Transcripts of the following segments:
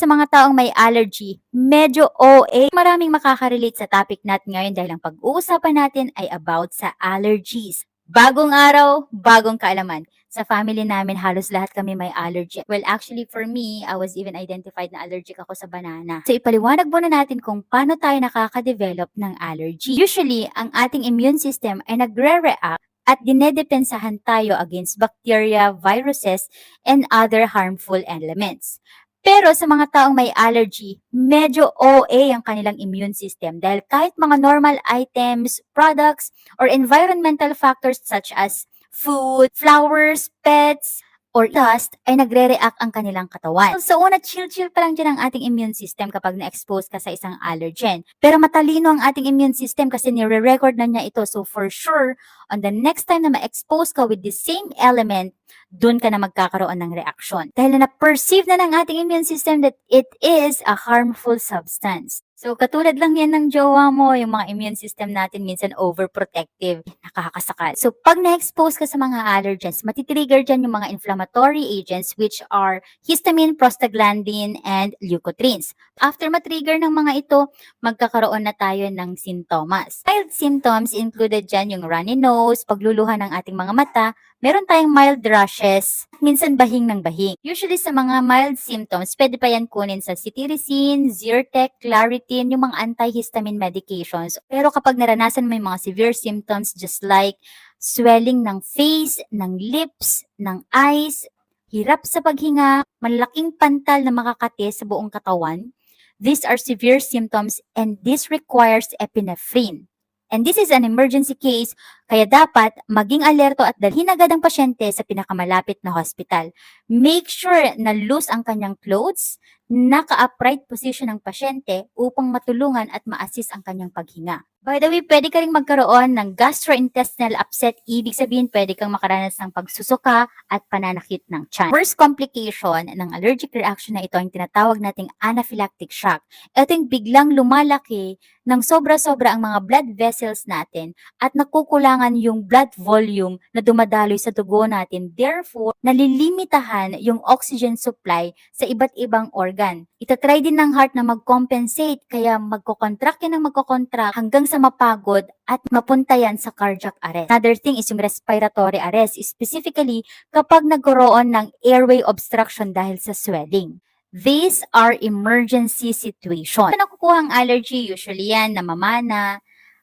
Sa mga taong may allergy, medyo OA. Maraming makaka-relate sa topic natin ngayon dahil ang pag-uusapan natin ay about sa allergies. Bagong araw, bagong kaalaman. Sa family namin, halos lahat kami may allergy. Well, actually for me, I was even identified na allergic ako sa banana. So ipaliwanag muna natin kung paano tayo nakaka-develop ng allergy. Usually, ang ating immune system ay nagre-react at dinedepensahan tayo against bacteria, viruses, and other harmful elements. Pero sa mga taong may allergy, medyo OA ang kanilang immune system dahil kahit mga normal items, products, or environmental factors such as food, flowers, pets, or dust ay nagre-react ang kanilang katawan. So una, chill-chill pa lang dyan ang ating immune system kapag na-expose ka sa isang allergen. Pero matalino ang ating immune system kasi nire-record na niya ito. So for sure, on the next time na ma-expose ka with the same element, dun ka na magkakaroon ng reaksyon. Dahil na-perceive na ng ating immune system that it is a harmful substance. So, katulad lang yan ng jowa mo, yung mga immune system natin minsan overprotective, nakakasakal. So, pag na-expose ka sa mga allergens, matitrigger dyan yung mga inflammatory agents which are histamine, prostaglandin, and leukotrienes. After matrigger ng mga ito, magkakaroon na tayo ng sintomas. Mild symptoms included dyan yung runny nose, pagluluha ng ating mga mata, meron tayong mild rashes, minsan bahing ng bahing. Usually sa mga mild symptoms, pwede pa yan kunin sa cetirizine, Zyrtec, Claritin, yung mga antihistamine medications. Pero kapag naranasan mo yung mga severe symptoms just like swelling ng face, ng lips, ng eyes, hirap sa paghinga, malaking pantal na makakati sa buong katawan, these are severe symptoms and this requires epinephrine. And this is an emergency case, kaya dapat maging alerto at dalhin agad ang pasyente sa pinakamalapit na hospital. Make sure na loose ang kanyang clothes, naka-upright position ang pasyente upang matulungan at ma-assist ang kanyang paghinga. By the way, pwede ka rin magkaroon ng gastrointestinal upset. Ibig sabihin, pwede kang makaranas ng pagsusuka at pananakit ng tiyan. Worst complication ng allergic reaction na ito ang tinatawag nating anaphylactic shock. Ito yung biglang lumalaki ng sobra-sobra ang mga blood vessels natin at nakukulangan yung blood volume na dumadaloy sa dugo natin. Therefore, nalilimitahan yung oxygen supply sa iba't ibang organ. Itatry din ng heart na mag-compensate kaya magkocontract yan ng magkocontract hanggang sa mapagod at mapunta yan sa cardiac arrest. Another thing is yung respiratory arrest, specifically kapag nagkaroon ng airway obstruction dahil sa swelling. These are emergency situations. Kung nakukuha ang allergy, usually yan, namamana.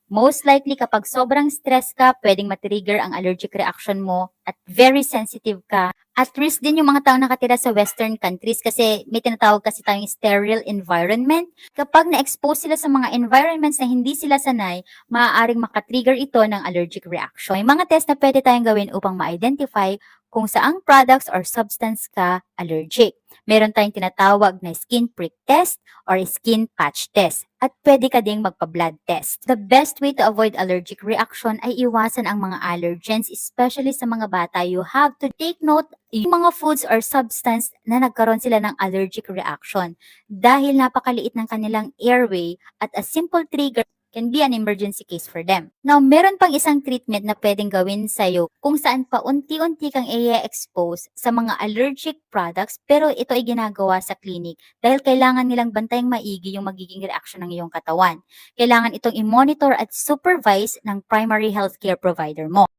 Most likely kapag sobrang stress ka, pwedeng matrigger ang allergic reaction mo at very sensitive ka. At risk din yung mga taong nakatira sa western countries kasi may tinatawag kasi tayong sterile environment. Kapag na-expose sila sa mga environments na hindi sila sanay, maaaring makatrigger ito ng allergic reaction. May mga test na pwede tayong gawin upang ma-identify kung saang products or substance ka allergic. Meron tayong tinatawag na skin prick test or skin patch test. At pwede ka ding magpa-blood test. The best way to avoid allergic reaction ay iwasan ang mga allergens, especially sa mga bata. You have to take note yung mga foods or substance na nagkaroon sila ng allergic reaction. Dahil napakaliit ng kanilang airway at a simple trigger can be an emergency case for them. Now, meron pang isang treatment na pwedeng gawin sa'yo kung saan pa unti-unti kang i-expose sa mga allergic products pero ito ay ginagawa sa clinic dahil kailangan nilang bantayang maigi yung magiging reaction ng iyong katawan. Kailangan itong i-monitor at supervise ng primary healthcare provider mo.